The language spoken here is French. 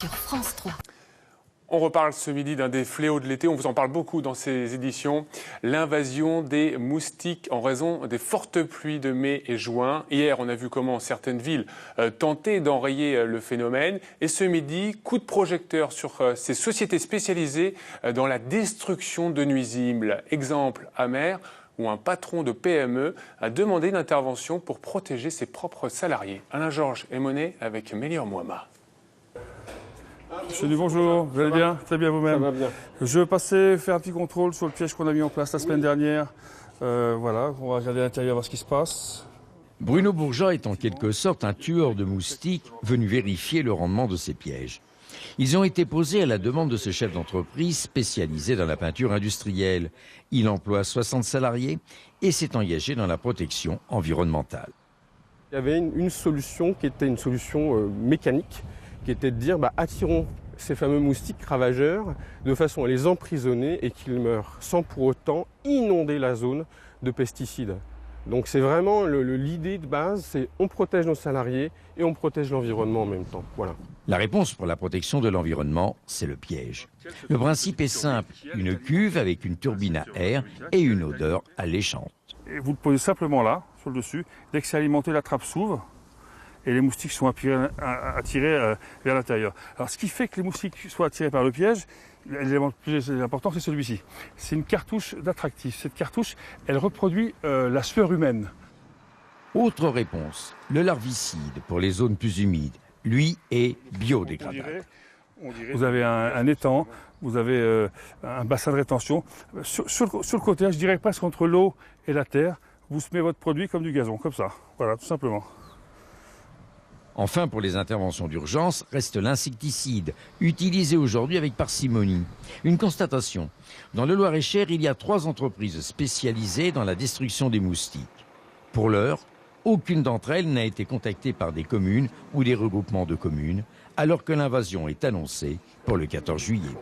sur France 3. On reparle ce midi d'un des fléaux de l'été, on vous en parle beaucoup dans ces éditions, l'invasion des moustiques en raison des fortes pluies de mai et juin. Hier, on a vu comment certaines villes tentaient d'enrayer le phénomène. Et ce midi, coup de projecteur sur ces sociétés spécialisées dans la destruction de nuisibles. Exemple amer, où un patron de PME a demandé une intervention pour protéger ses propres salariés. Alain Georges et Monet avec Mélior Mouama. Monsieur Du, bonjour, vous allez bien? Très bien vous-même. Ça va bien. Je passais faire un petit contrôle sur le piège qu'on a mis en place la semaine dernière. Voilà, on va regarder à l'intérieur, voir ce qui se passe. Bruno Bourgeat est en quelque sorte un tueur de moustiques venu vérifier le rendement de ces pièges. Ils ont été posés à la demande de ce chef d'entreprise spécialisé dans la peinture industrielle. Il emploie 60 salariés et s'est engagé dans la protection environnementale. Il y avait une solution qui était une solution mécanique, qui était de dire attirons ces fameux moustiques ravageurs de façon à les emprisonner et qu'ils meurent sans pour autant inonder la zone de pesticides. Donc c'est vraiment l'idée de base, c'est on protège nos salariés et on protège l'environnement en même temps. Voilà. La réponse pour la protection de l'environnement, c'est le piège. Le principe est simple, une cuve avec une turbine à air et une odeur alléchante. Et vous le posez simplement là, sur le dessus. Dès que c'est alimenté, la trappe s'ouvre et les moustiques sont attirés vers l'intérieur. Alors ce qui fait que les moustiques soient attirés par le piège, l'élément le plus important, c'est celui-ci. C'est une cartouche d'attractif. Cette cartouche, elle reproduit la sueur humaine. Autre réponse, le larvicide pour les zones plus humides. Lui est biodégradable. Vous avez un étang, vous avez un bassin de rétention. Sur le côté, je dirais presque entre l'eau et la terre, vous semez votre produit comme du gazon, comme ça. Voilà, tout simplement. Enfin, pour les interventions d'urgence, reste l'insecticide, utilisé aujourd'hui avec parcimonie. Une constatation. Dans le Loir-et-Cher, il y a 3 entreprises spécialisées dans la destruction des moustiques. Pour l'heure, aucune d'entre elles n'a été contactée par des communes ou des regroupements de communes, alors que l'invasion est annoncée pour le 14 juillet.